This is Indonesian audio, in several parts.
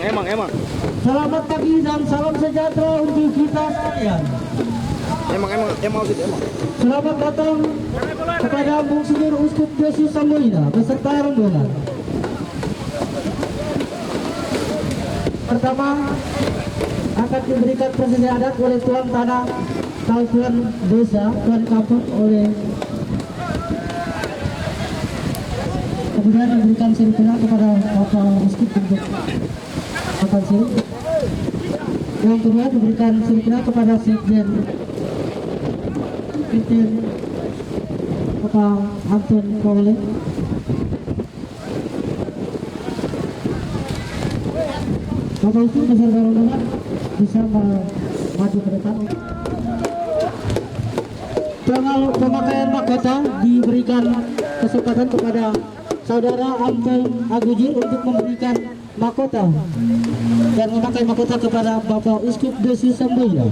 Emang. Selamat pagi dan salam sejahtera untuk kita sekalian. Emang. Selamat datang kepada Monsinyur Uskup Yesus Samboina beserta rombongan. Pertama akan diberikan prosesi adat oleh tuan tanah, tuan desa, tuan kampung oleh. Kemudian diberikan sirkular kepada Bapak Uskup untuk makan sirup. Yang kedua diberikan sirkular kepada Sekjen Bapak Anton Kole. Bapak Uskup beserta rombongan bisa maju ke depan. Pemakaian mahkota diberikan kesempatan kepada Saudara Anton Agujur untuk memberikan mahkota dan memakai mahkota kepada Bapak Uskup Yesus Samboina.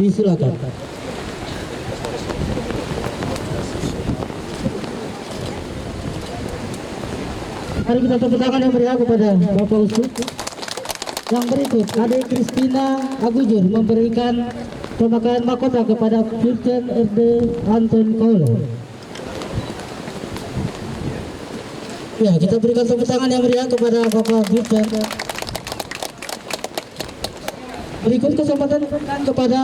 Disilakan. Mari kita tepuk tangan yang meriah kepada Bapak Uskup. Yang berikut, Adik Kristina Agujur memberikan pemakaian mahkota kepada Brigjen RD Anton Kole. Ya, kita berikan tepuk tangan yang meriah kepada Bapak Brigjen. Berikut kesempatan kepada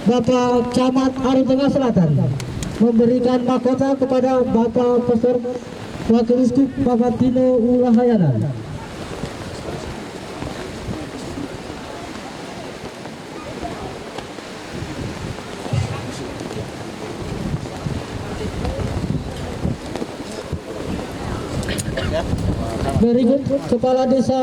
Bapak Camat Ari Tengah Selatan memberikan mahkota kepada Bapak Pastor Wakil Uskup Bapak Tino Ulahayana. Berikut Kepala Desa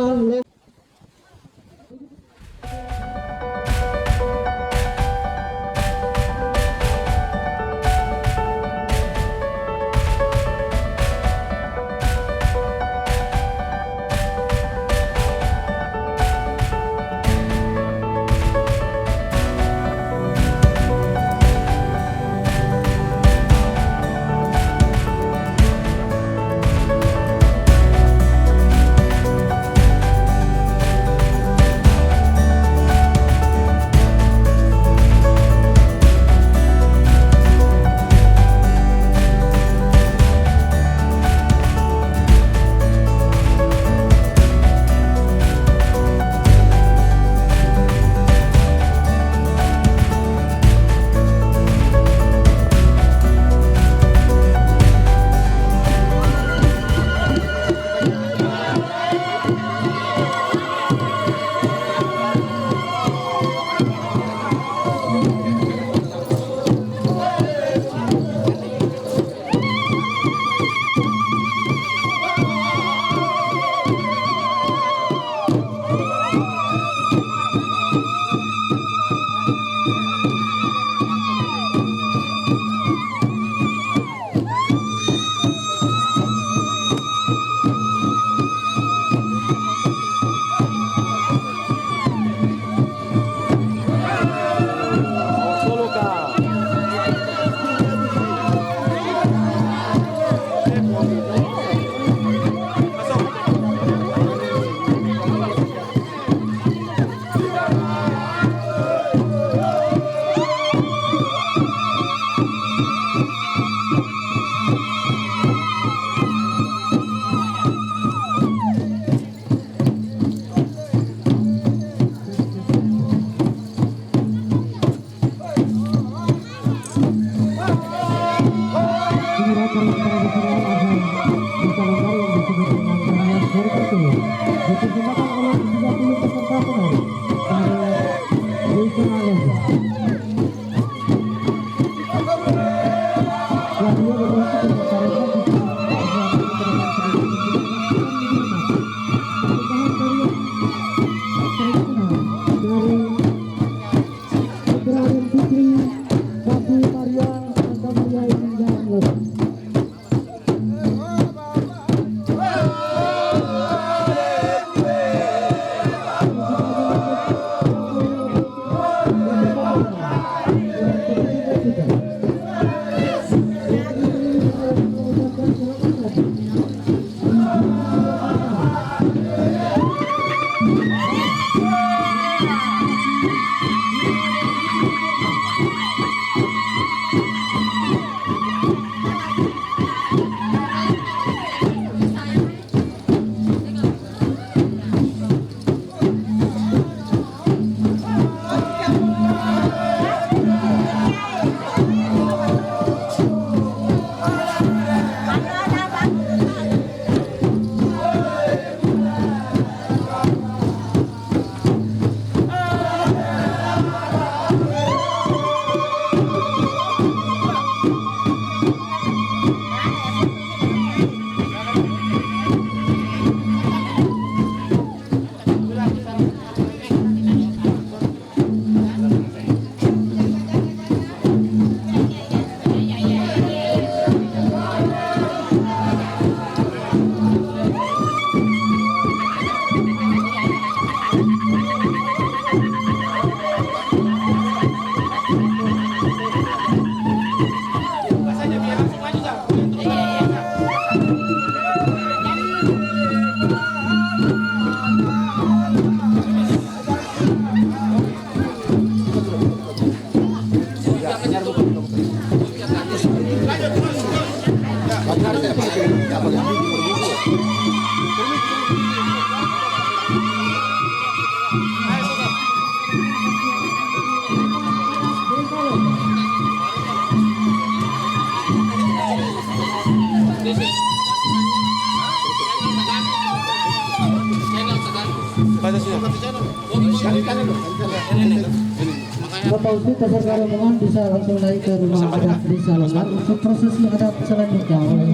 Bapak Uskup peserta rombongan bisa langsung naik ke rumah adat desa Longan untuk prosesi adat selanjutnya oleh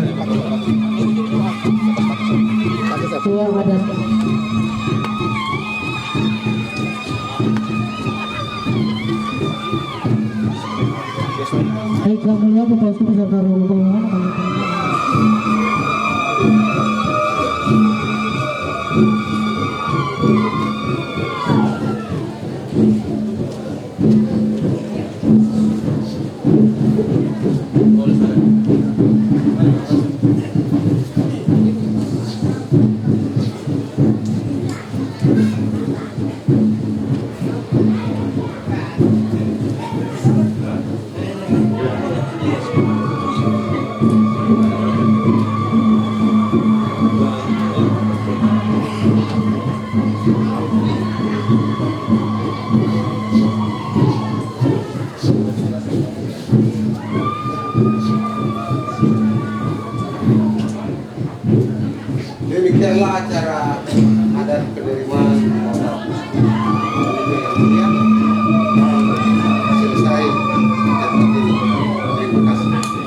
ketua adat. Baik, yang mulia Bapak Uskup peserta rombongan demikianlah acara adat penerimaan yang selesai. Terima kasih.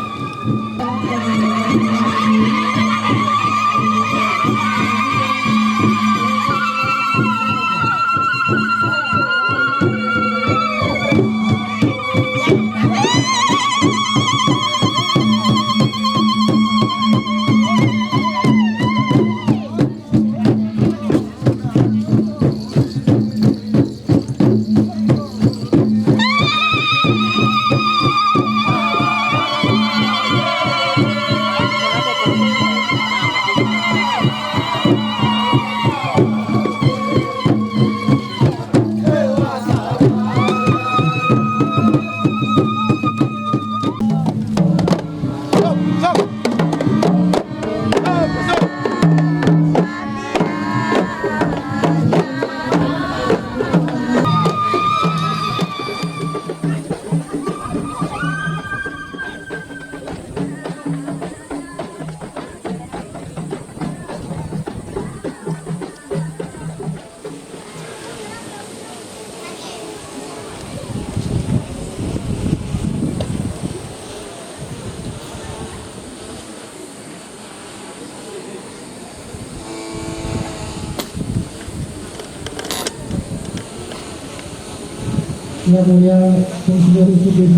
Yang mulia Konselor Uskup Desa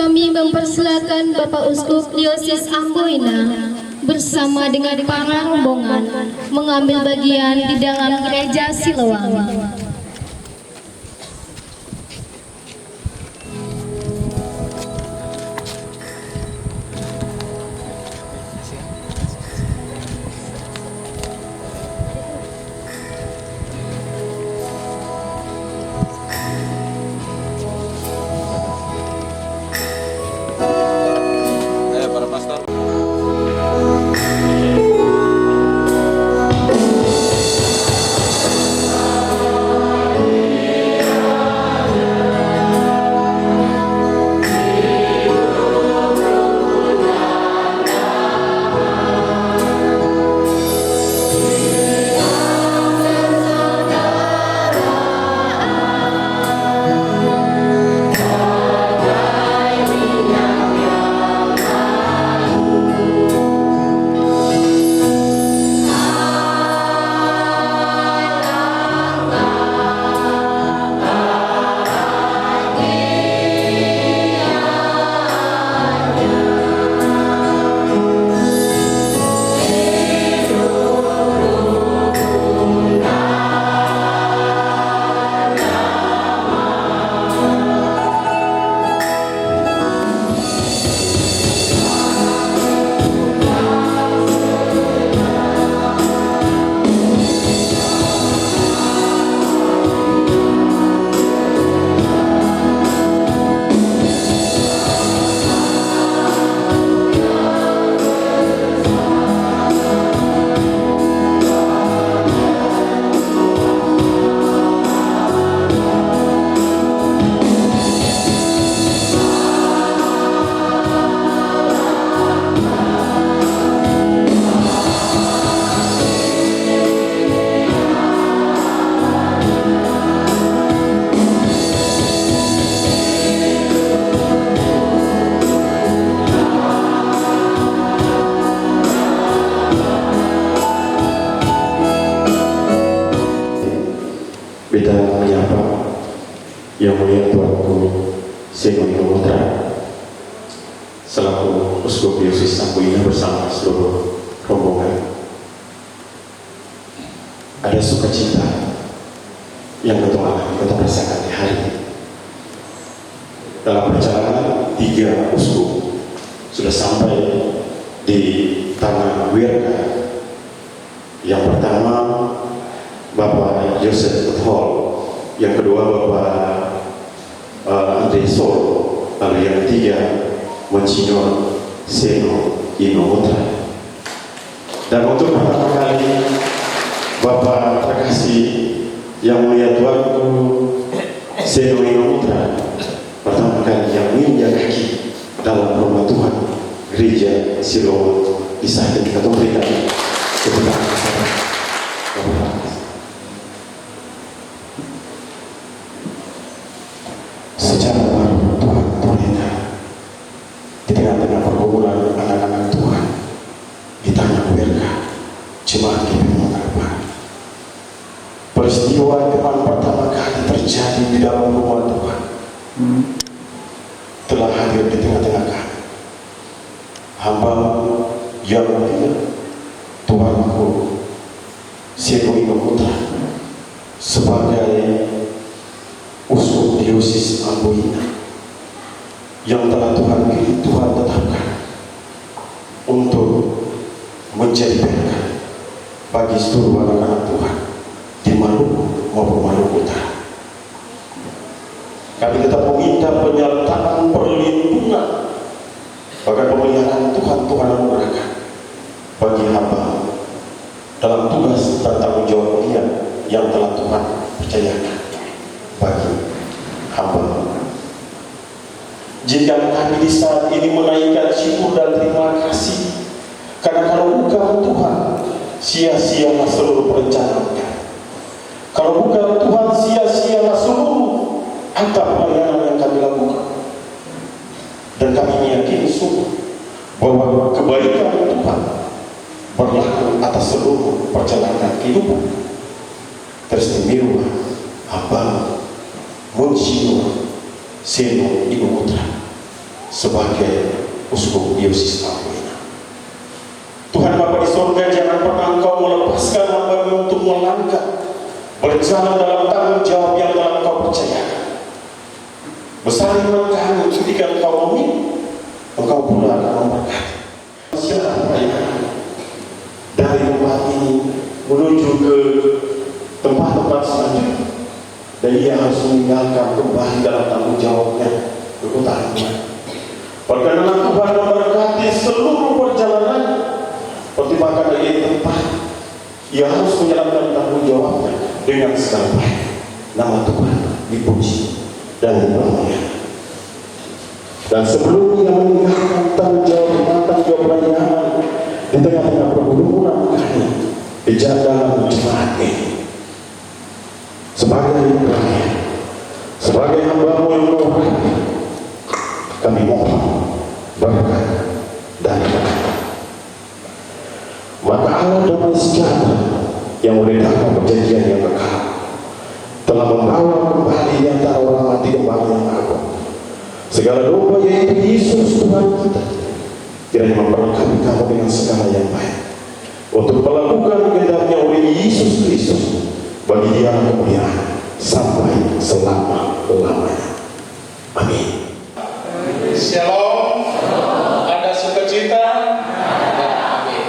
Kami mempersilakan Bapak Uskup Diosis Amboina bersama dengan para rombongan mengambil bagian di dalam gereja Siloam. Yang Mulia Tuanku Seno Inomotra selaku Uskup Diocese Amboina bersama seluruh rombongan, ada sukacita yang kita rasakan di hari ini. Dalam perjalanan 3 uskup sudah sampai di tanah Wirka. Yang pertama Bapak Joseph Hall, yang kedua Bapak Andre Sol, lalu yang ketiga Monsignor Seno Inomotra. Dan untuk pertama kali Bapak terkasih Yang Mulia Tuanku Seno Inomotra pertama kali yang menginjak kaki dalam rumah Tuhan Gereja Siloam di saat ini kita berikan kepada Bapak. Secara baru Tuhan terlihat di tengah-tengah pergumulan anak-anak Tuhan di tanah Wirka, jemaat GPI Makassar. Peristiwa Tuhan pertama kali terjadi di dalam rumah Tuhan telah hadir di tengah-tengah kami. Hamba yang mulia Tuanku Seno Inomotra sebagai Uskup Diosis Amboina yang telah Tuhan pilih, Tuhan tetapkan untuk menjadi berkat bagi seluruh anak-anak Tuhan di Maluku maupun Maluku Utara. Kami tetap meminta penyertaan, perlindungan, bahkan pemeliharaan Tuhan anugerahkan bagi hamba dalam tugas dan tanggung jawab dia yang telah Tuhan percayakan bagi hamba. Jika kami di saat ini menaikkan syukur dan terima kasih, karena kalau bukan Tuhan, sia-sialah seluruh perencanaan. Kalau bukan Tuhan, sia-sialah seluruh antara pelayanan yang kami lakukan. Dan kami meyakini sungguh bahwa kebaikan Tuhan berlaku atas seluruh perjalanan kehidupan. Teristimewa hamba Monsignor Seno Inomotra sebagai Uskup Diosis Amboina. Tuhan Bapa di surga, jangan pernah Engkau melepaskan hamba untuk melangkah berjalan dalam tanggung jawab yang telah Engkau percayakan. Besar iman kami ketika Engkau memilih, Engkau pula akan memberkati. Siapa yang dari tempat ini menuju ke tempat-tempat selanjutnya, dan ia harus meninggalkan kembali dalam tanggung jawabnya ke kota Tuhan. Perkenalan Tuhan memberkati seluruh perjalanan. Pertimbangkan dari tempat ia harus menjalankan tanggung jawabnya dengan segala baik. Nama Tuhan dipuji dan dimuliakan. Dan sebelum ia meninggalkan tanggung jawab pelayanan di tengah-tengah pergumulan kami di jalan jemaat ini, sebagai pelayan, sebagai hamba-Mu yang menghormati, kami mohon berkat dan berkat. Maka Allah damai sejahtera yang meredakan perjanjian yang kekal telah membawa kembali di antara orang mati kembali yang agung segala domba yaitu Yesus Tuhan kita, kiranya memberkati kamu dengan segala yang baik untuk melakukan kehendaknya oleh Yesus Kristus, bagi Dia kemuliaan sampai selama-lamanya. Amin. Shalom. Ada sukacita. Amin.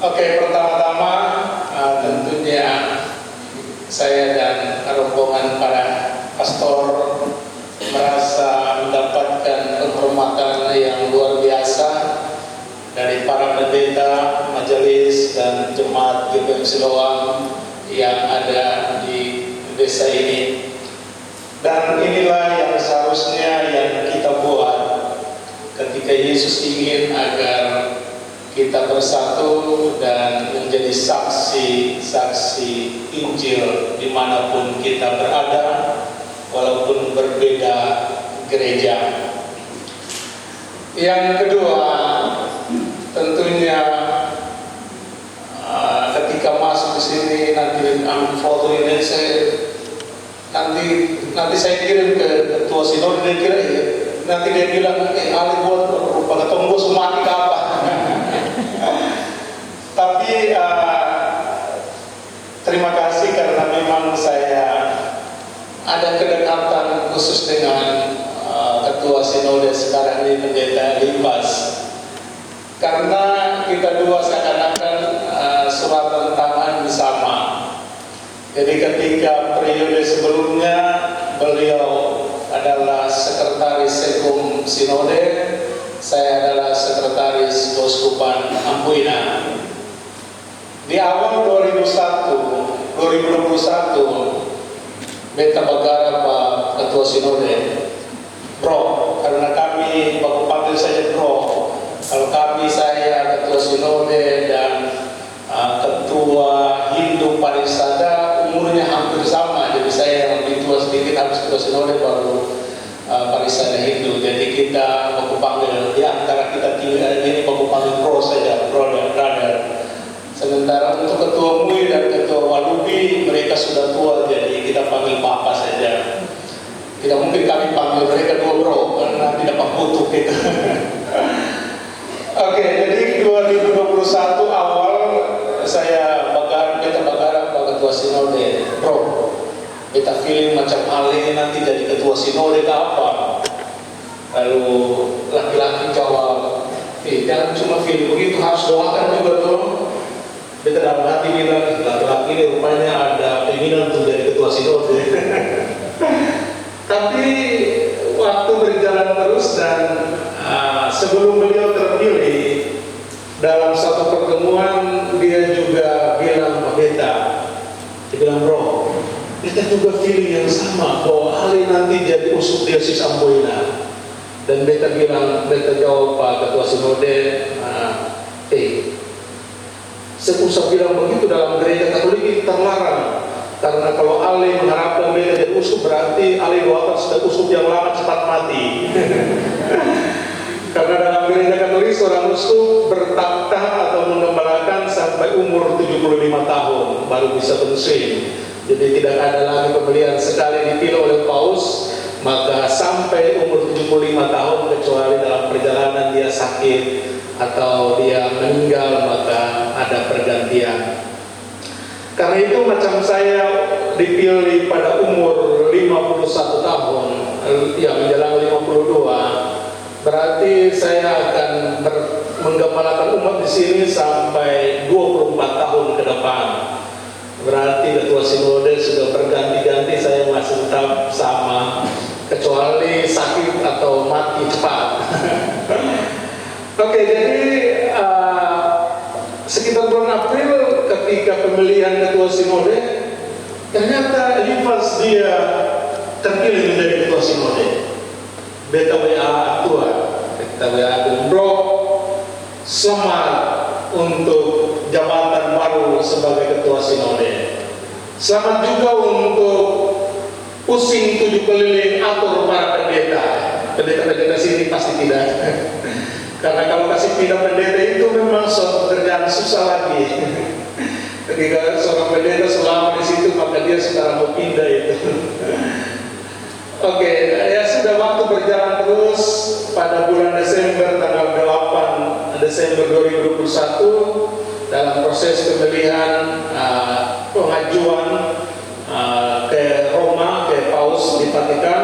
Oke, pertama-tama tentunya saya dan rombongan para pastor merasa mendapatkan penghormatan yang luar biasa dari para pendeta, majelis, dan jemaat GPI Siloam yang ada di desa ini. Dan inilah yang seharusnya yang kita buat ketika Yesus ingin agar kita bersatu dan menjadi saksi-saksi Injil dimanapun kita berada, walaupun berbeda gereja. Yang kedua, tentunya ketika masuk ke sini nanti foto ini nanti saya kirim ke ketua sinode, dia kira ya, nanti dia bilang Ali buat rupa ketemu semua ke apa. Tapi terima kasih karena memang saya ada kedekatan khusus dengan ketua sinode sekarang ini, Pendeta Limbas, karena kita dua seakan-akan suratan tangan bersama. Jadi ketika periode sebelumnya beliau adalah sekretaris Sekum Sinode, saya adalah sekretaris Keuskupan Amboina. Di awal 2021, beta bagara Pak Ketua Sinode, Bro, karena kami baku panggil saja Bro. Kalau kami, saya Ketua Sinode dan Ketua Hindu Parisada umurnya hampir sama, jadi saya yang lebih tua sedikit, habis Ketua Sinode baru Parisada Hindu. Jadi kita baku panggil, di antara kita tiga ini baku panggil Bro saja, brother. Sementara untuk Ketua MUI dan Ketua Walubi mereka sudah tua, jadi kita panggil Papa saja. Tidak mungkin kami panggil mereka dua Bro, karena tidak butuh kita. Oke, jadi 2021 awal saya beta bagara Pak Ketua Sinode, Bro. Beta feeling macam Ale nanti jadi Ketua Sinode ke apa? Lalu laki-laki jawab, jangan cuma feeling begitu, harus doakan juga tuh. Beta dalam hati bilang, laki-laki ini rupanya ada keinginan untuk jadi Ketua Sinode. Tapi waktu berjalan terus dan sebelum beliau terpilih, dalam satu pertemuan dia juga bilang ke beta, dia bilang, Bro, beta juga feeling yang sama bahwa Ali nanti jadi uskup Diosis Amboina. Dan beta jawab Pak Ketua Sinode, saya usah bilang begitu, dalam gereja Katolik itu terlarang. Karena kalau Ali mengharapkan beta jadi uskup, berarti Ali doakan sudah uskup yang lama cepat mati. Karena dalam gereja Katolik seorang uskup bertakhta atau mengembalakan sampai umur 75 tahun baru bisa pensiun. Jadi tidak ada lagi pembelian, sekali dipilih oleh Paus maka sampai umur 75 tahun, kecuali dalam perjalanan dia sakit atau dia meninggal maka ada pergantian. Karena itu macam saya dipilih pada umur 51 tahun, ya menjelang 52, berarti saya akan menggembalakan umat di sini sampai 24 tahun ke depan. Berarti Ketua Sinode sudah berganti-ganti, saya masih tetap sama, kecuali sakit atau mati cepat. Oke, jadi sekitar bulan April ketika pemilihan Ketua Sinode, ternyata Limbas dia terpilih menjadi Ketua Sinode. Beta WA tua, beta WA Bro, selamat untuk jabatan baru sebagai Ketua Sinode. Selamat juga untuk pusing 7 keliling atur para pendeta. Pendeta-pendeta sini pasti tidak. Karena kalau kasih pindah pendeta itu memang suatu pekerjaan susah lagi. Ketika seorang pendeta selama di situ maka dia sekarang mau pindah itu. Oke, ya sudah, waktu berjalan terus. Pada bulan Desember, tanggal 8 Desember 2021, dalam proses pemilihan pengajuan ke Roma, ke Paus di Vatikan,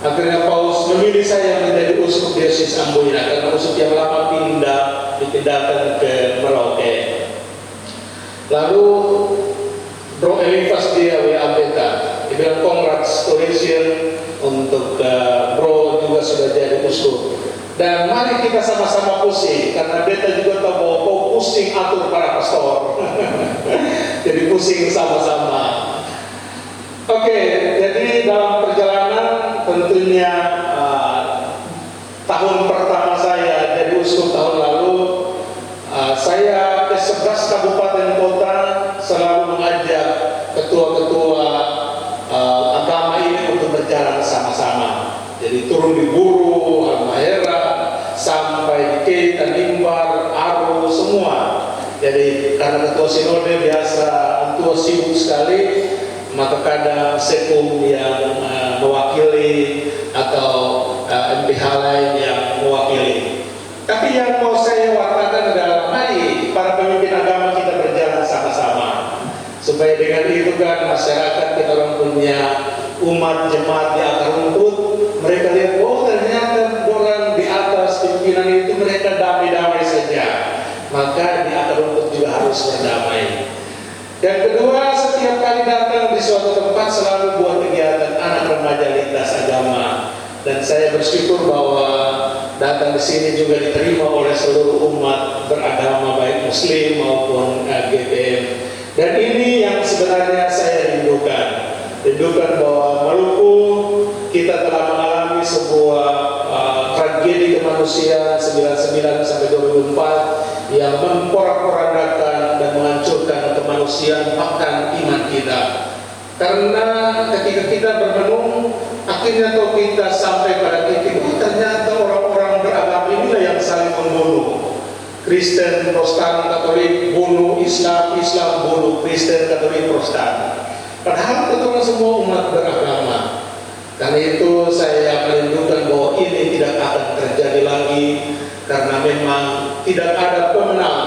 akhirnya Paus memilih saya menjadi uskup Diosis Amboina karena uskup yang lama dipindahkan ke Merauke. Lalu Bro Elifas dia WA beta, dia bilang congratulations untuk Bro juga sudah jadi uskup. Dan mari kita sama-sama pusing, karena beta juga tahu bahwa kau pusing atur para pastor. Jadi pusing sama-sama. Oke, jadi dalam perjalanan tentunya tahun pertama saya jadi uskup tahun lalu, saya ke 11 kabupaten kota selalu mengajak ketua-ketua agama ini untuk berjalan sama-sama. Jadi turun di Buru, Halmahera, sampai di Keita, Limbar, Aru, semua. Jadi karena Ketua Sinode biasa, Ketua sibuk sekali, maka ada sekum yang mewakili atau MPH lain yang mewakili. Tapi yang mau saya wartakan adalah mari para pemimpin agama kita berjalan sama-sama, supaya dengan itu kan masyarakat kita orang punya umat jemaat di akar rumput, mereka lihat oh ternyata orang di atas pimpinan itu mereka damai-damai saja, maka di akar rumput juga harus berdamai. Yang kedua, setiap kali datang di suatu tempat selalu buat kegiatan anak remaja lintas agama, dan saya bersyukur bahwa datang di sini juga diterima oleh seluruh umat beragama baik Muslim maupun GBM. Dan ini yang sebenarnya saya rindukan bahwa Maluku kita telah mengalami sebuah tragedi kemanusiaan 99 sampai 2004 yang memporak-porandakan dan menghancurkan kemanusiaan bahkan iman kita. Karena ketika kita bermenung, akhirnya kalau kita sampai pada titik ternyata orang-orang beragama inilah yang saling membunuh. Kristen, Protestan, Katolik bunuh Islam, Islam bunuh Kristen, Katolik, Protestan. Padahal kita semua umat beragama. Karena itu saya merindukan bahwa ini tidak akan terjadi lagi, karena memang tidak ada pemenang,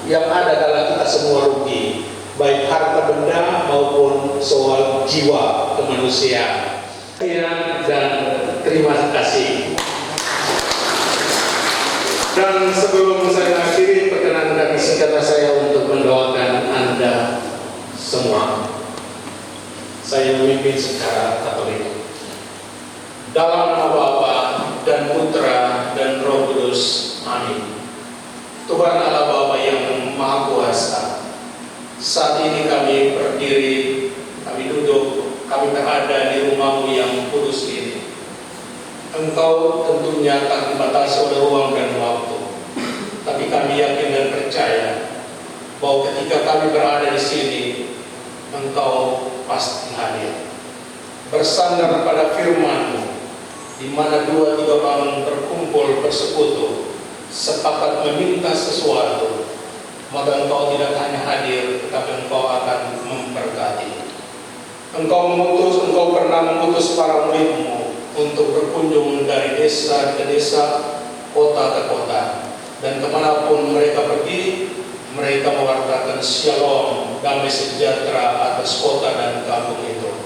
yang ada adalah kita semua rugi, baik harta benda maupun soal jiwa kemanusiaan. Dan terima kasih. Dan sebelum saya akhiri, perkenankan kata saya untuk mendoakan Anda semua. Saya memimpin secara Katolik. Dalam nama Bapa dan Putra dan Roh Kudus. Amin. Tuhan Allah Bapa yang Maha Kuasa, saat ini kami berdiri, kami duduk, kami berada di rumah-Mu yang kudus ini. Engkau tentunya tak dibatasi oleh ruang dan waktu, tapi kami yakin dan percaya bahwa ketika kami berada di sini, Engkau pasti hadir. Bersandar pada firman-Mu, di mana 2-3 orang berkumpul bersekutu, sepakat meminta sesuatu, maka Engkau tidak hanya hadir, tetapi Engkau akan memberkati. Engkau pernah mengutus para murid-Mu untuk berkunjung dari desa ke desa, kota ke kota, dan kemanapun mereka pergi, mereka mewartakan shalom, damai sejahtera atas kota dan kampung itu.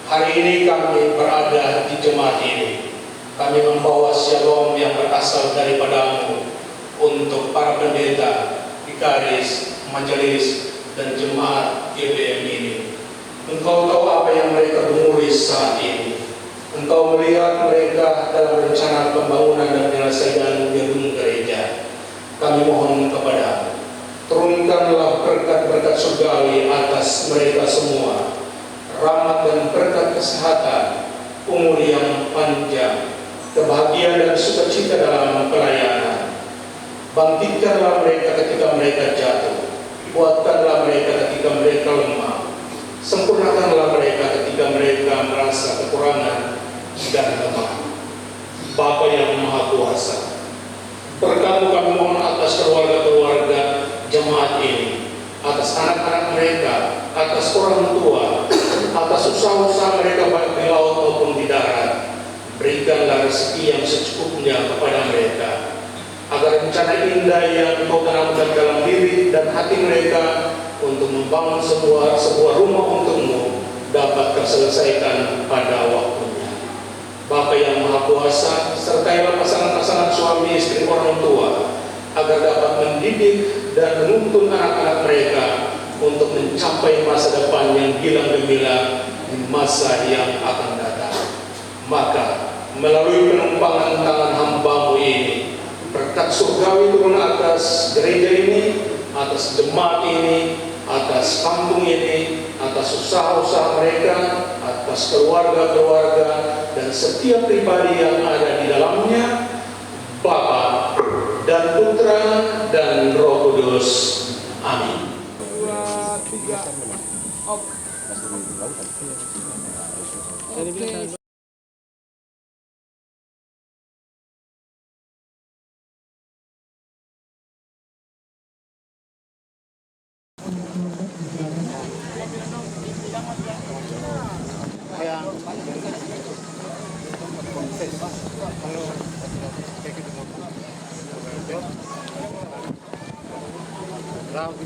Hari ini kami berada di jemaat ini. Kami membawa shalom yang berasal daripada-Mu untuk para pendeta, vikaris, majelis, dan jemaat GBM ini. Engkau tahu apa yang mereka gumuli saat ini. Engkau melihat mereka dalam rencana pembangunan dan penyelesaian gedung gereja. Kami mohon kepada-Mu, turunkanlah berkat-berkat surgawi atas mereka semua, rahmat dan berkat kesehatan, umur yang panjang, kebahagiaan dan sukacita dalam pelayanan. Bangkitkanlah mereka ketika mereka jatuh, kuatkanlah mereka ketika mereka lemah, sempurnakanlah mereka ketika mereka merasa kekurangan dan lemah. Bapa yang Maha Kuasa, berkat-Mu kami mohon atas keluarga-keluarga jemaat ini, atas anak-anak mereka, atas orang tua, atas usaha-usaha mereka baik di laut maupun di darat. Berikanlah rezeki yang secukupnya kepada mereka, agar rencana indah yang Engkau tanamkan dalam diri dan hati mereka untuk membangun sebuah rumah untuk-Mu dapat terselesaikan pada waktunya. Bapa yang Maha Kuasa, sertailah pasangan-pasangan suami istri orang tua, agar dapat mendidik dan menuntun anak-anak mereka untuk mencapai masa depan yang gilang gemilang di masa yang akan datang. Maka melalui penumpangan tangan hamba-Mu ini, berkat surgawi turun atas gereja ini, atas jemaat ini, atas kampung ini, atas usaha-usaha mereka, atas keluarga-keluarga, dan setiap pribadi yang ada di dalamnya, Bapa dan Putra dan Roh Kudus. Amin. 2, 3. Oke. Rapi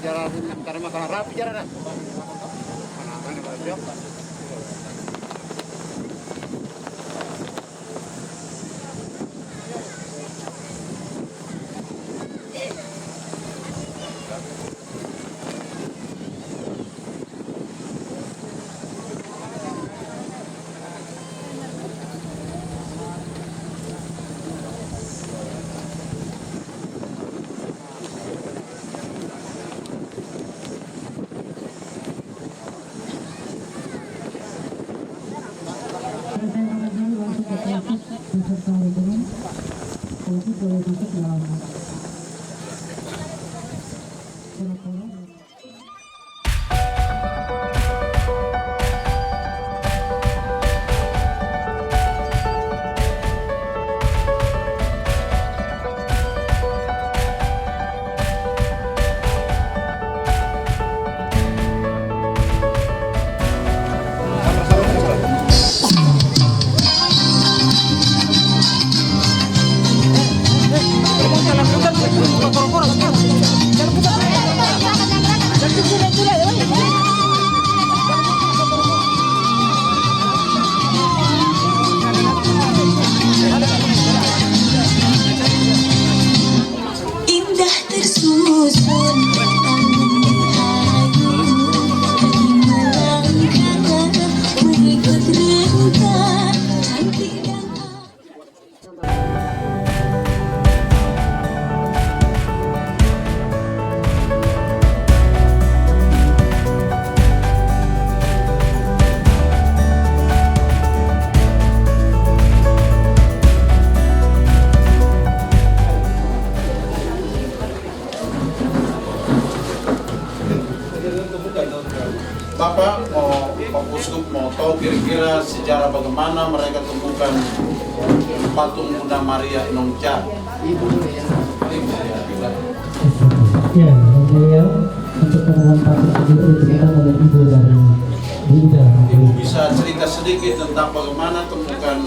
jalan, karena makanan rapi jalan. beserta rombongan polisi boleh masuk dalam kolam-kolam. Indah tersusun mengikut rentang cantik dan Bapak Pak Uskup mau tahu kira-kira sejarah bagaimana mereka temukan patung Bunda Maria Inongcha. Ya, yang mulia, untuk penemuan patung tersebut ditemukan oleh ibu dari Bunda. Ibu bisa cerita sedikit tentang bagaimana temukan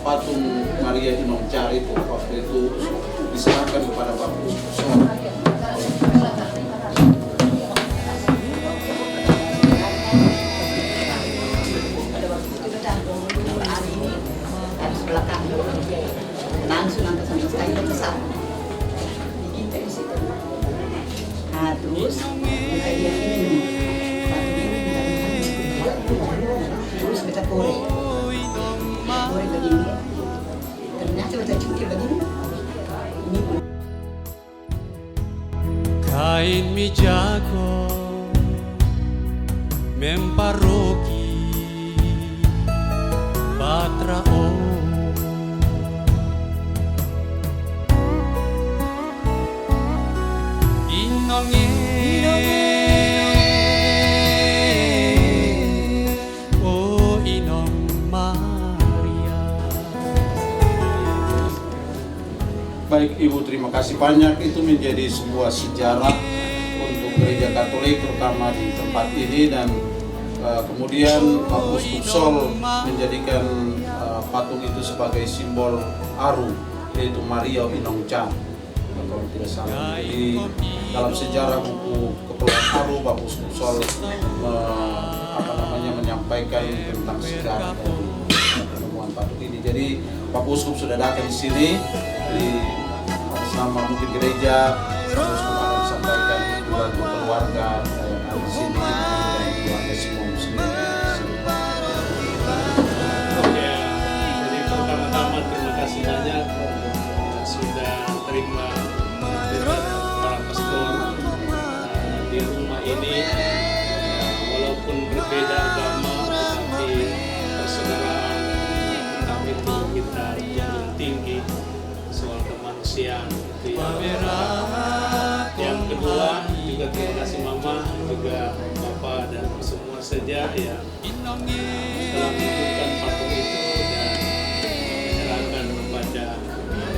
patung Maria Inongcha itu waktu itu diserahkan kepada Bapak Uskup. langsung angkat sama sekali ke sana. Kita di situ. Nah, terus kita lihat ini, terus kita korek begini. Ternyata kita cuci begini. Ini kain mijago memparoki batrao inonge oh Inong Maria. Baik Ibu, terima kasih banyak. Itu menjadi sebuah sejarah untuk gereja Katolik terutama di tempat ini, dan kemudian Pak Uskup Sol menjadikan patung itu sebagai simbol Aru, yaitu Maria Inongcha kalau tidak salah. Jadi dalam sejarah buku Kepulauan Aru, Pak Uskup Sol menyampaikan tentang sejarah dari penemuan patung ini. Jadi Pak Uskup sudah datang di sini di nama mungkin gereja, terus akan disampaikan juga untuk keluarga di sini dan keluarga semua muslim. Oke, jadi pertama-tama terima kasih banyak sudah terima para pastor di rumah ini. Walaupun berbeda agama, tetapi persaudaraan kami itu kita junjung tinggi soal kemanusiaan. Itu yang kedua juga terima kasih Mama, juga Bapak dan semua saja ya telah mengumpulkan patung itu dan menyerahkan kepada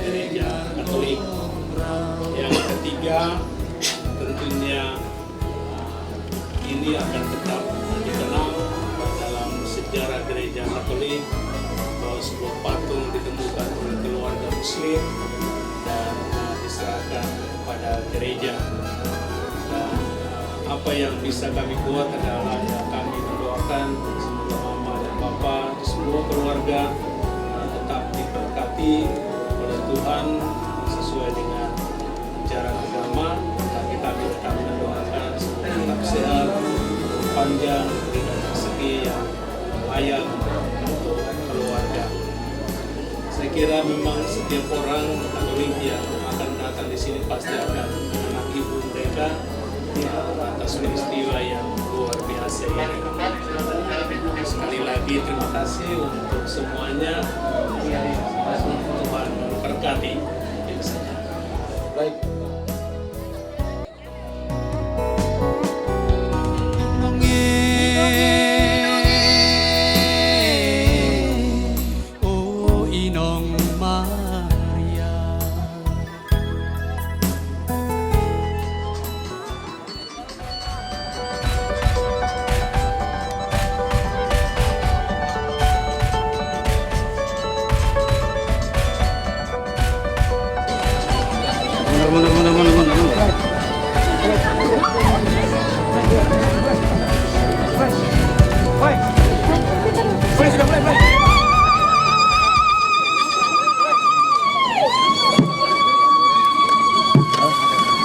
gereja Katolik. Yang ketiga tentunya ini akan tetap dikenal dalam sejarah gereja Katolik bahwa sebuah patung Katolik dan diserahkan kepada gereja. Dan apa yang bisa kami buat adalah ya kami mendoakan semoga mama dan papa, semua keluarga tetap diberkati oleh Tuhan sesuai dengan ajaran agama. Tapi kami tetap mendoakan semoga tetap sehat, panjang, dengan rezeki yang layak untuk keluarga. Saya kira memang setiap orang Katolik yang akan datang di sini pasti akan anak ibu mereka atas peristiwa yang luar biasa ini. Sekali lagi terima kasih untuk semuanya. Tuhan memberkati. Itu saja. Baik. Oh Inong Maria.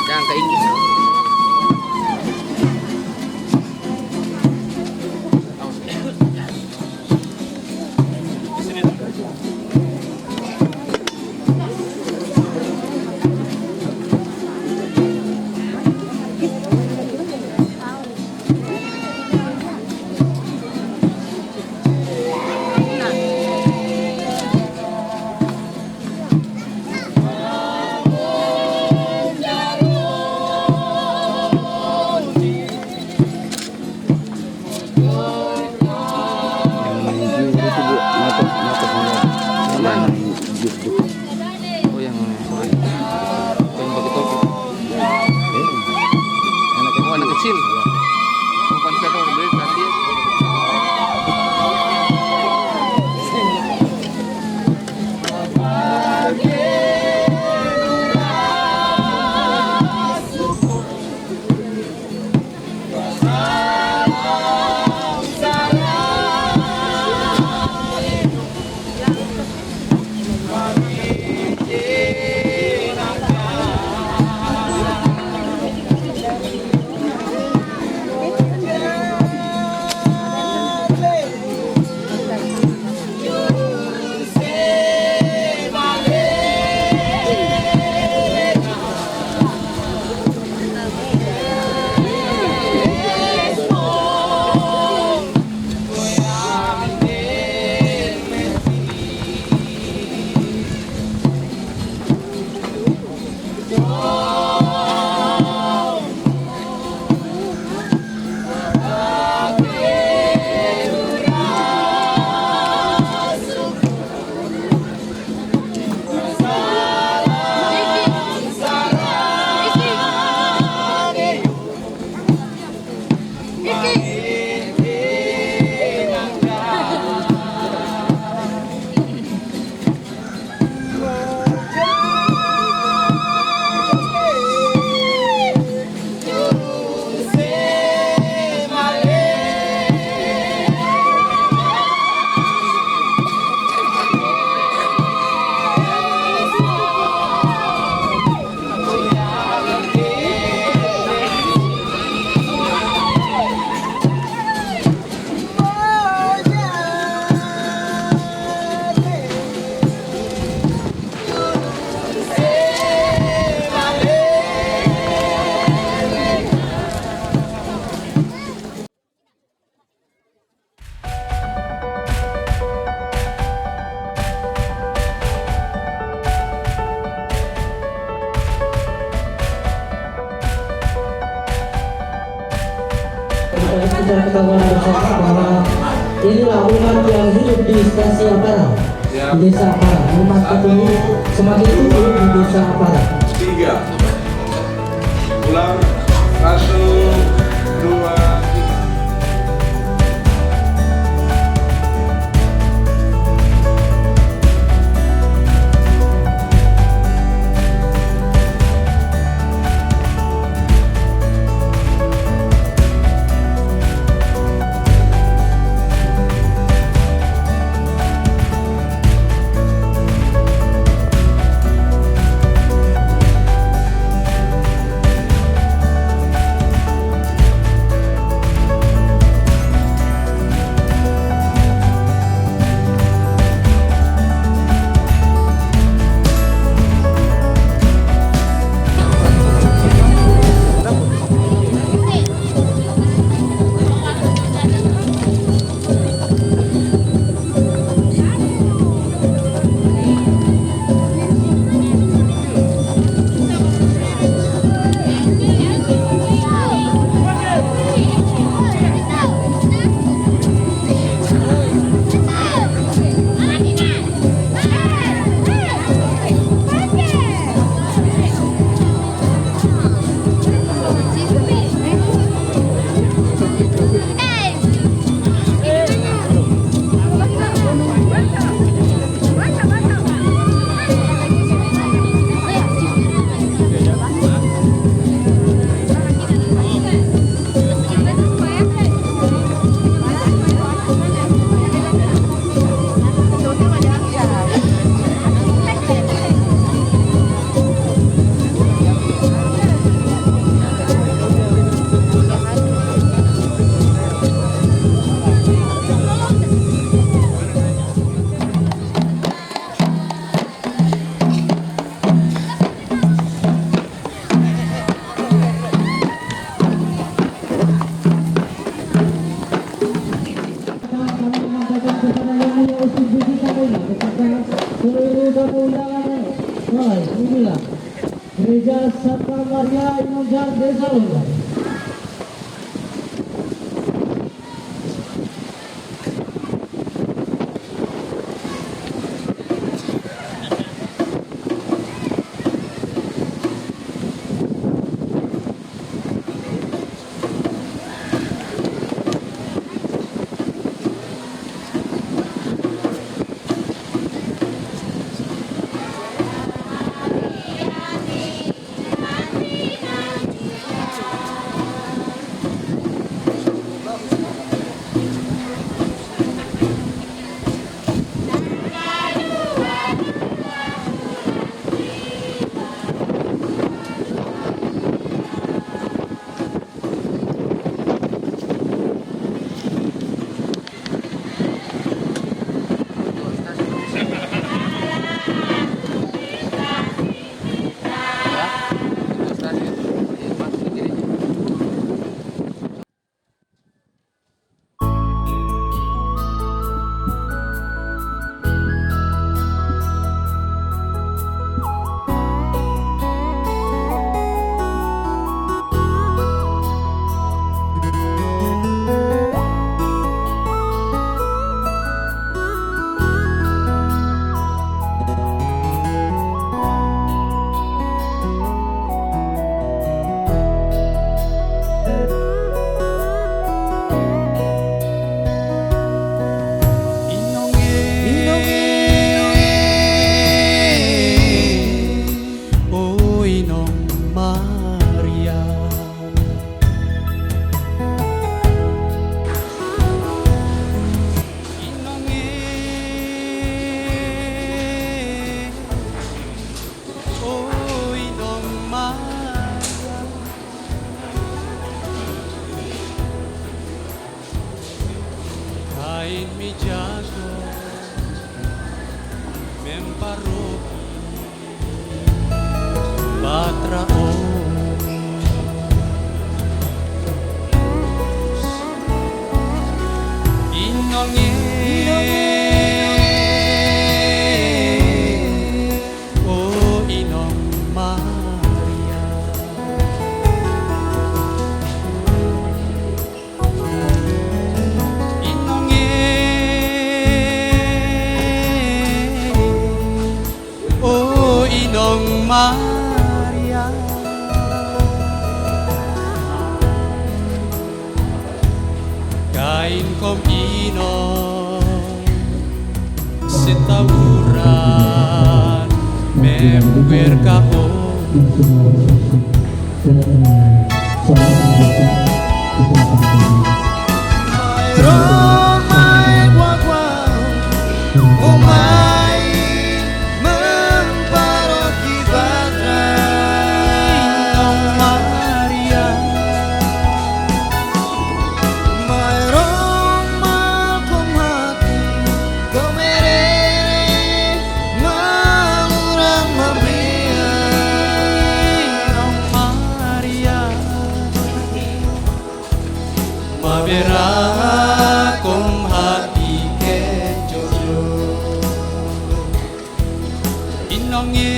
Jangan ke Inggris. Oh yang sorry. Yang bagi toko. Anak kecil. Bukan kalau beli nanti. Kita ketahuan bersama bahwa inilah umat yang hidup di stasi Ampara, di desa Ampara. Umat Katolik semakin hidup di desa Ampara. 3 ulang 1 2 Amboina beserta seluruh tamu undangan. Baik, inilah Gereja Santa Maria Inonjar Desa Longgar. Kain mijago memparoki batrao inonge oh inong Maria inonge oh inong Maria kain kom inong setawuran member kao Romai guaguau umai memparoki batra inong Maria mai Roma kumati gomerere maurang mabia inong Maria mabera kong hati ke jojo inonge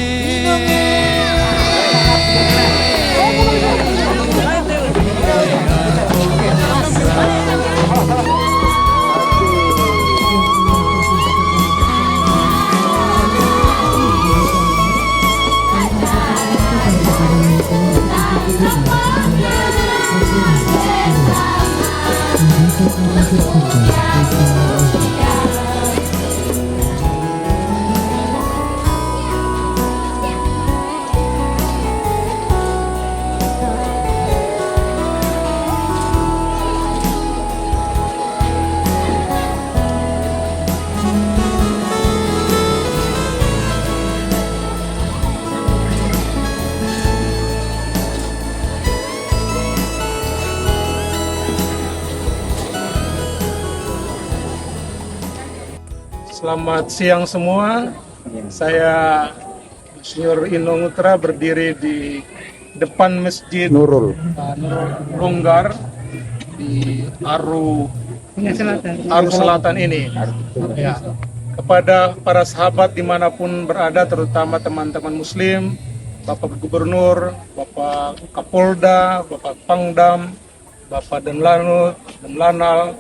Selamat siang semua. Saya Insinyur Inong Utra berdiri di depan Masjid Nurul Longgar di Aru Selatan ini. Ya. kepada para sahabat dimanapun berada, terutama teman-teman Muslim, Bapak Gubernur, Bapak Kapolda, Bapak Pangdam, Bapak Denlanut, Denlanal,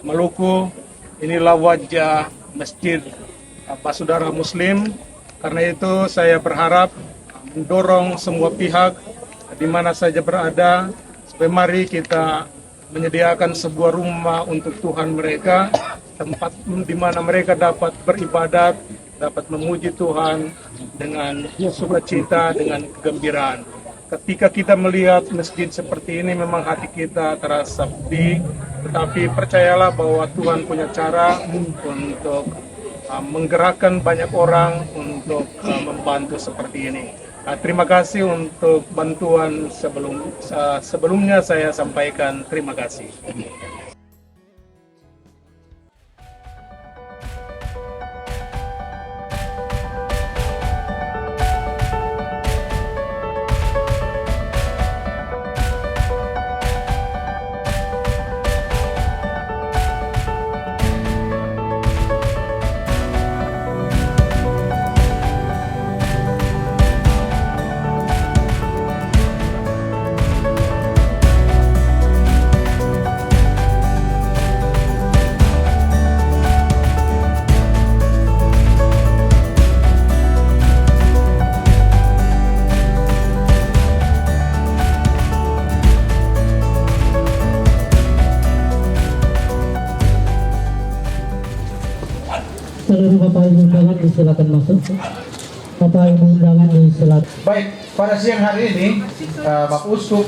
Maluku. Inilah wajah Masjid Basudara Muslim. Karena itu saya berharap mendorong semua pihak di mana saja berada, supaya mari kita menyediakan sebuah rumah untuk Tuhan mereka, tempat di mana mereka dapat beribadat, dapat memuji Tuhan dengan sukacita, dengan kegembiraan. Ketika kita melihat masjid seperti ini, memang hati kita terasa sedih, tetapi percayalah bahwa Tuhan punya cara untuk menggerakkan banyak orang untuk membantu seperti ini. Terima kasih untuk bantuan sebelumnya saya sampaikan terima kasih. Seluruh Bapak Ibu undangan disilakan masuk. Bapak Ibu undangan disilakan. Baik, pada siang hari ini Bapak Uskup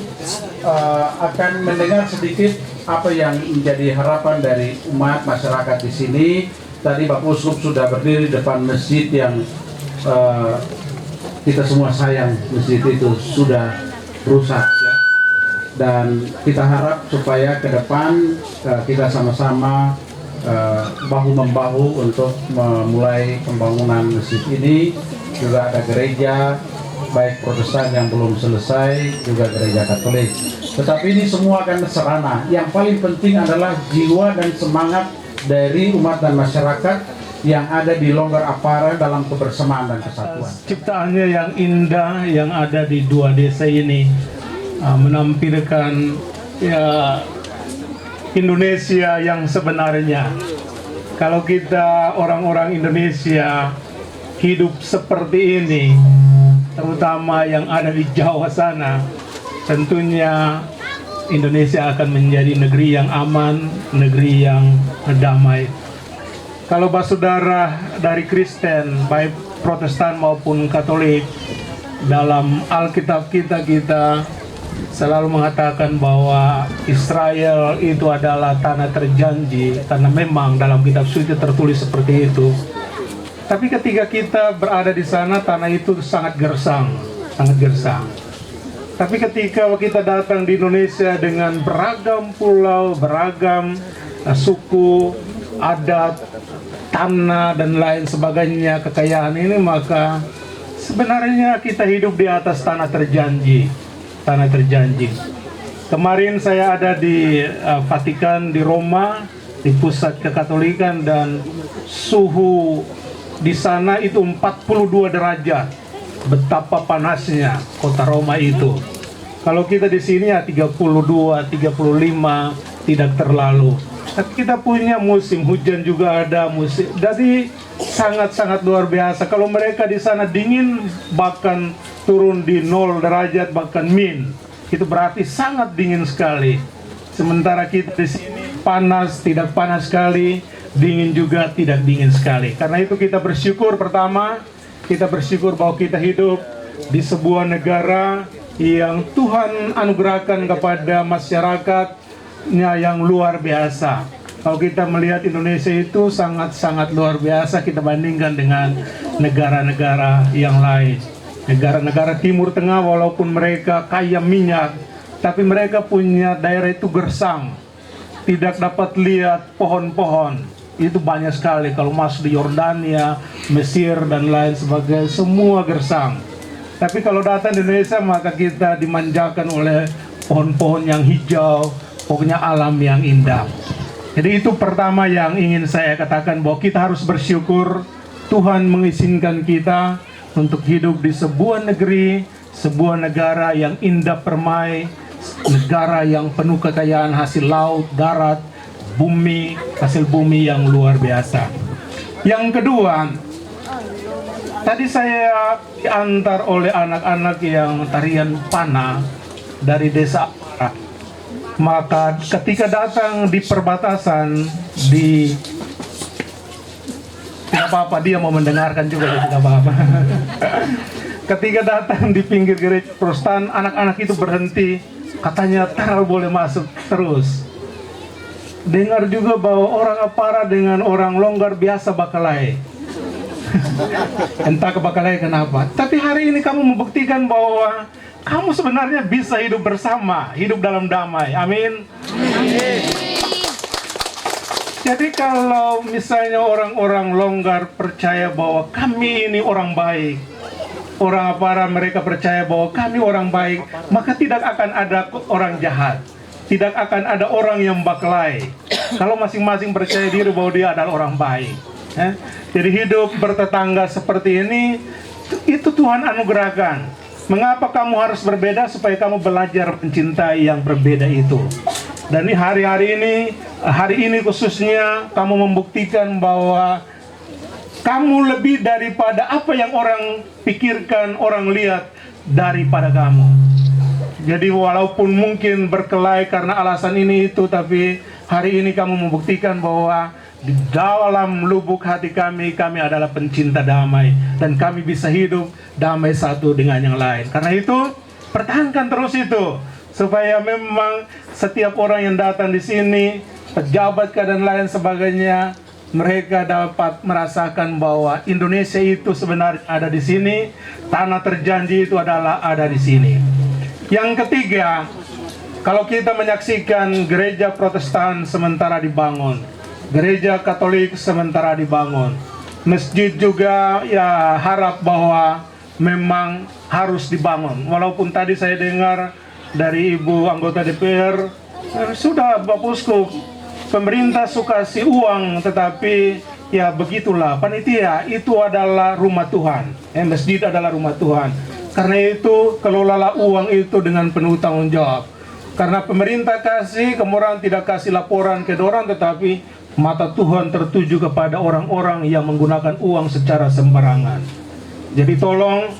akan mendengar sedikit apa yang menjadi harapan dari umat masyarakat di sini. Tadi Bapak Uskup sudah berdiri di depan masjid yang kita semua sayang, masjid itu sudah rusak. Dan kita harap supaya ke depan kita sama-sama bahu-membahu untuk memulai pembangunan masjid ini. Juga ada gereja baik Protestan yang belum selesai, juga gereja Katolik. Tetapi ini semua akan serana. Yang paling penting adalah jiwa dan semangat dari umat dan masyarakat yang ada di Longgar Apara dalam kebersamaan dan kesatuan. Ciptaannya yang indah yang ada di dua desa ini menampilkan Indonesia yang sebenarnya. Kalau kita orang-orang Indonesia hidup seperti ini, terutama yang ada di Jawa sana, tentunya Indonesia akan menjadi negeri yang aman, negeri yang damai. Kalau saudara dari Kristen, baik Protestan maupun Katolik, dalam Alkitab kita selalu mengatakan bahwa Israel itu adalah tanah terjanji, karena memang dalam kitab suci tertulis seperti itu. Tapi ketika kita berada di sana, tanah itu sangat gersang, sangat gersang. Tapi ketika kita datang di Indonesia dengan beragam pulau, beragam suku, adat, tanah dan lain sebagainya, kekayaan ini, maka sebenarnya kita hidup di atas tanah terjanji. Tanah terjanji. Kemarin saya ada di Vatikan di Roma, di pusat kekatolikan, dan suhu di sana itu 42 derajat. Betapa panasnya kota Roma itu. Kalau kita di sini ya 32, 35, tidak terlalu. Tapi kita punya musim hujan juga ada, musim. Jadi sangat-sangat luar biasa. Kalau mereka di sana dingin, bahkan turun di 0 derajat, bahkan min, itu berarti sangat dingin sekali. Sementara kita di sini panas, tidak panas sekali, dingin juga tidak dingin sekali. Karena itu kita bersyukur, pertama kita bersyukur bahwa kita hidup di sebuah negara yang Tuhan anugerahkan kepada masyarakatnya yang luar biasa. Kalau kita melihat Indonesia itu sangat-sangat luar biasa kita bandingkan dengan negara-negara yang lain. Negara-negara Timur Tengah walaupun mereka kaya minyak, tapi mereka punya daerah itu gersang. Tidak dapat lihat pohon-pohon. Itu banyak sekali. Kalau masuk di Yordania, Mesir dan lain sebagainya, semua gersang. Tapi kalau datang di Indonesia, maka kita dimanjakan oleh pohon-pohon yang hijau, pokoknya alam yang indah. Jadi itu pertama yang ingin saya katakan, bahwa kita harus bersyukur Tuhan mengizinkan kita untuk hidup di sebuah negeri, sebuah negara yang indah permai, negara yang penuh kekayaan hasil laut, darat, bumi, hasil bumi yang luar biasa. Yang kedua, tadi saya diantar oleh anak-anak yang tarian panah dari desa Apara. Maka ketika datang di perbatasan di, tidak apa-apa, dia mau mendengarkan juga, tidak apa-apa. Ketika datang di pinggir gereja Protestan, anak-anak itu berhenti, katanya taral boleh masuk terus. Dengar juga bahwa orang Apara dengan orang Longgar biasa bakalai. Entah ke bakalai kenapa. Tapi hari ini kamu membuktikan bahwa kamu sebenarnya bisa hidup bersama, hidup dalam damai. Amin. Jadi kalau misalnya orang-orang Longgar percaya bahwa kami ini orang baik, orang Apara mereka percaya bahwa kami orang baik, maka tidak akan ada orang jahat, tidak akan ada orang yang baklai. Kalau masing-masing percaya diri bahwa dia adalah orang baik. Jadi hidup bertetangga seperti ini, itu Tuhan anugerahkan. Mengapa kamu harus berbeda? Supaya kamu belajar mencintai yang berbeda itu. Dan hari ini khususnya kamu membuktikan bahwa kamu lebih daripada apa yang orang pikirkan, orang lihat daripada kamu. Jadi walaupun mungkin berkelahi karena alasan ini itu, tapi hari ini kamu membuktikan bahwa di dalam lubuk hati kami adalah pencinta damai, dan kami bisa hidup damai satu dengan yang lain. Karena itu pertahankan terus itu, supaya memang setiap orang yang datang di sini, pejabat dan lain sebagainya, mereka dapat merasakan bahwa Indonesia itu sebenarnya ada di sini, tanah terjanji itu adalah ada di sini. Yang ketiga, kalau kita menyaksikan gereja Protestan sementara dibangun, gereja Katolik sementara dibangun, masjid juga ya harap bahwa memang harus dibangun. Walaupun tadi saya dengar dari ibu anggota DPR, sudah Bapak Uskup, pemerintah suka kasih uang, tetapi ya begitulah, panitia itu adalah rumah Tuhan, masjid adalah rumah Tuhan. Karena itu kelolalah uang itu dengan penuh tanggung jawab. Karena pemerintah kasih, kemudian tidak kasih laporan ke dorang, tetapi mata Tuhan tertuju kepada orang-orang yang menggunakan uang secara sembarangan. Jadi tolong,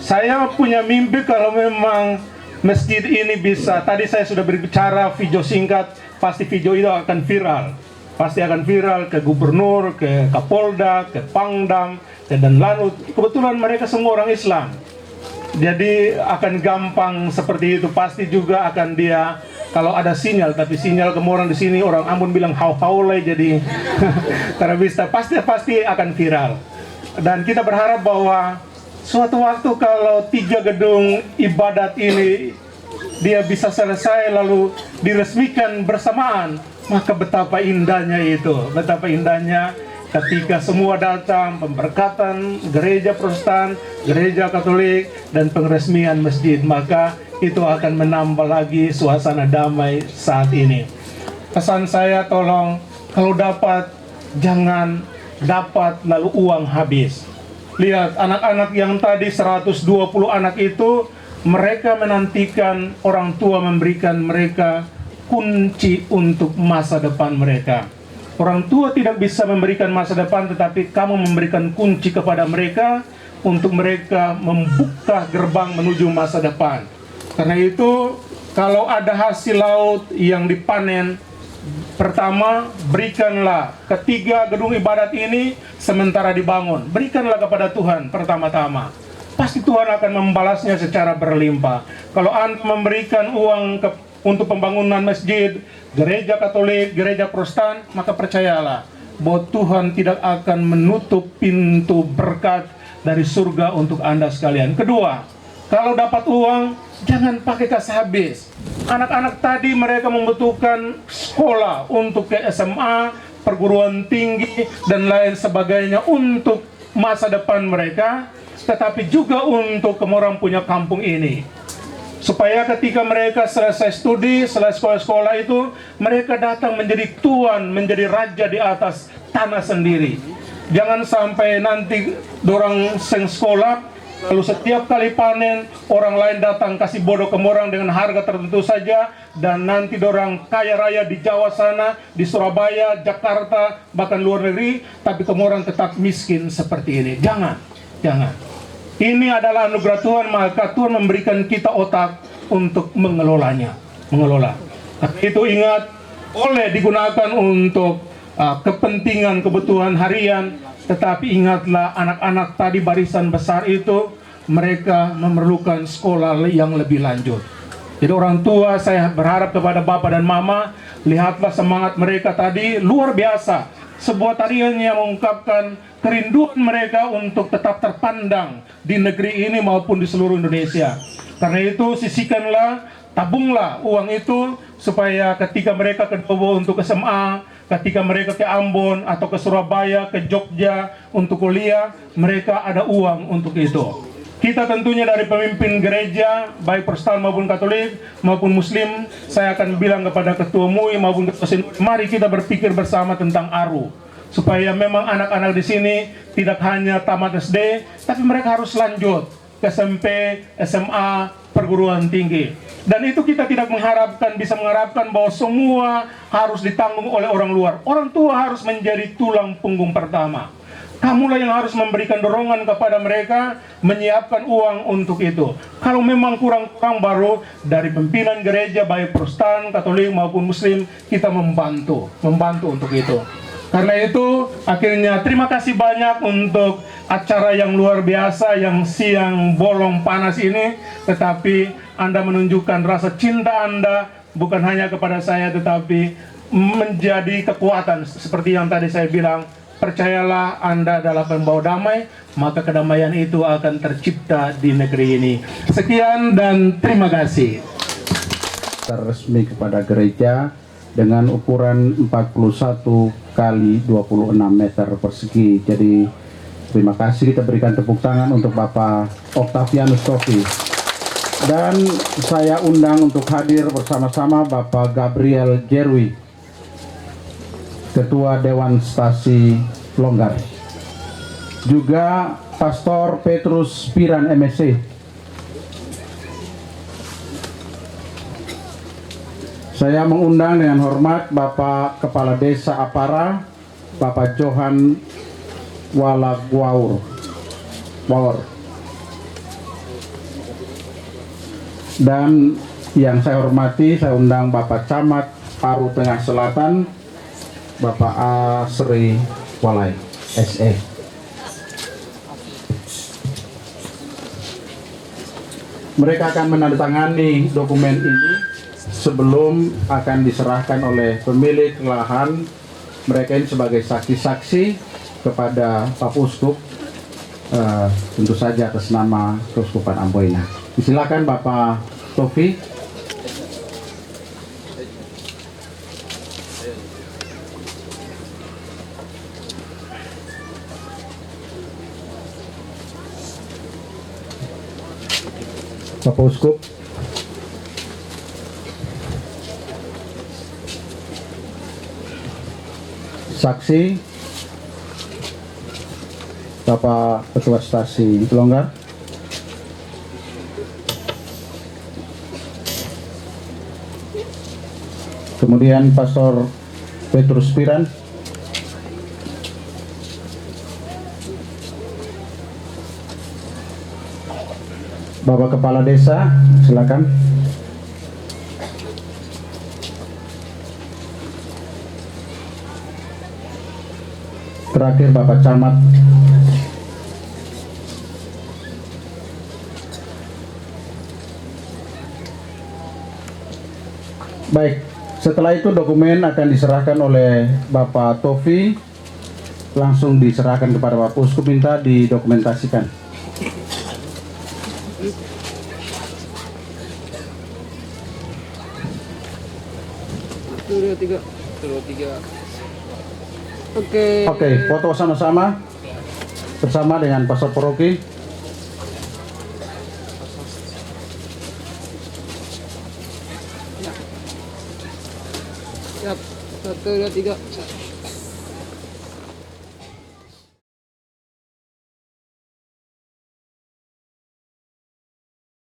saya punya mimpi kalau memang masjid ini bisa, tadi saya sudah berbicara video singkat, pasti video itu akan viral. Pasti akan viral ke gubernur, ke Kapolda, ke Pangdam, ke Danlanut. Kebetulan mereka semua orang Islam. Jadi akan gampang seperti itu. Pasti juga akan dia, kalau ada sinyal, tapi sinyal kemudian di sini orang Ambon bilang hau-haulai, jadi terabista pasti akan viral. Dan kita berharap bahwa suatu waktu kalau 3 gedung ibadat ini dia bisa selesai lalu diresmikan bersamaan, maka betapa indahnya itu, betapa indahnya ketika semua datang, pemberkatan gereja Protestan, gereja Katolik, dan penresmian masjid, maka itu akan menambah lagi suasana damai saat ini. Pesan saya, tolong kalau dapat, jangan dapat lalu uang habis. Lihat anak-anak yang tadi 120 anak itu, mereka menantikan orang tua memberikan mereka kunci untuk masa depan mereka. Orang tua tidak bisa memberikan masa depan, tetapi kamu memberikan kunci kepada mereka untuk mereka membuka gerbang menuju masa depan. Karena itu, kalau ada hasil laut yang dipanen, pertama, berikanlah ketiga gedung ibadat ini sementara dibangun. Berikanlah kepada Tuhan pertama-tama. Pasti Tuhan akan membalasnya secara berlimpah. Kalau Anda memberikan uang untuk pembangunan masjid, gereja Katolik, gereja Protestan, maka percayalah bahwa Tuhan tidak akan menutup pintu berkat dari surga untuk Anda sekalian. Kedua, kalau dapat uang, jangan pakai kas habis. Anak-anak tadi mereka membutuhkan sekolah untuk ke SMA, perguruan tinggi, dan lain sebagainya untuk masa depan mereka, tetapi juga untuk kemudian punya kampung ini. supaya ketika mereka selesai studi, selesai sekolah-sekolah itu, mereka datang menjadi tuan, menjadi raja di atas tanah sendiri. Jangan sampai nanti dorang seng sekolah, lalu setiap kali panen orang lain datang kasih bodoh ke orang dengan harga tertentu saja, dan nanti dorang kaya raya di Jawa sana, di Surabaya, Jakarta, bahkan luar negeri, tapi orang tetap miskin seperti ini. Jangan. Ini adalah anugerah Tuhan, maka Tuhan memberikan kita otak untuk mengelola. Itu ingat, boleh digunakan untuk kepentingan kebutuhan harian, tetapi ingatlah anak-anak tadi barisan besar itu, mereka memerlukan sekolah yang lebih lanjut. Jadi orang tua, saya berharap kepada Bapak dan Mama, lihatlah semangat mereka tadi, luar biasa. Sebuah tarian yang mengungkapkan kerinduan mereka untuk tetap terpandang di negeri ini maupun di seluruh Indonesia. Karena itu sisihkanlah, tabunglah uang itu, supaya ketika mereka ke Dobo untuk ke SMA, ketika mereka ke Ambon atau ke Surabaya, ke Jogja untuk kuliah, mereka ada uang untuk itu. Kita tentunya dari pemimpin gereja, baik Protestan maupun Katolik maupun Muslim, saya akan bilang kepada Ketua MUI maupun Ketua Sinode, mari kita berpikir bersama tentang ARU, supaya memang anak-anak di sini tidak hanya tamat SD, tapi mereka harus lanjut ke SMP, SMA, perguruan tinggi. Dan itu kita tidak bisa mengharapkan bahwa semua harus ditanggung oleh orang luar. Orang tua harus menjadi tulang punggung pertama. Kamulah yang harus memberikan dorongan kepada mereka, menyiapkan uang untuk itu. Kalau memang kurang-kurang, baru dari pimpinan gereja, baik Protestan, Katolik maupun Muslim, kita membantu untuk itu. Karena itu, akhirnya terima kasih banyak untuk acara yang luar biasa, yang siang bolong panas ini, tetapi Anda menunjukkan rasa cinta Anda, bukan hanya kepada saya, tetapi menjadi kekuatan. Seperti yang tadi saya bilang, percayalah Anda adalah pembawa damai, maka kedamaian itu akan tercipta di negeri ini. Sekian dan terima kasih. Resmi kepada gereja dengan ukuran 41 kali 26 meter persegi. Jadi terima kasih, kita berikan tepuk tangan untuk Bapak Octavianus Tofi. Dan saya undang untuk hadir bersama-sama Bapak Gabriel Jerwi, Ketua Dewan Stasi Longgar. Juga Pastor Petrus Piran MSc. Saya mengundang dengan hormat Bapak Kepala Desa Apara, Bapak Johan Walagwaur. Dan yang saya hormati, saya undang Bapak Camat Paru Tengah Selatan, Bapak Asri Walai, SE. Mereka akan menandatangani dokumen ini sebelum akan diserahkan oleh pemilik lahan. Mereka ini sebagai saksi-saksi kepada Pak Uskup, tentu saja atas nama Keuskupan Amboina. Silakan Bapak Tofi. Bapak Uskup. Saksi Bapak Ketua Stasi Longgar. Kemudian Pastor Petrus Piran. Bapak Kepala Desa, silakan. Terakhir Bapak Camat. Baik, setelah itu dokumen akan diserahkan oleh Bapak Tofi, langsung diserahkan kepada Bapak Uskup, minta didokumentasikan. Tiga. Oke, foto sama-sama bersama dengan Pastor Poroki. Siap. 1, 2, 3.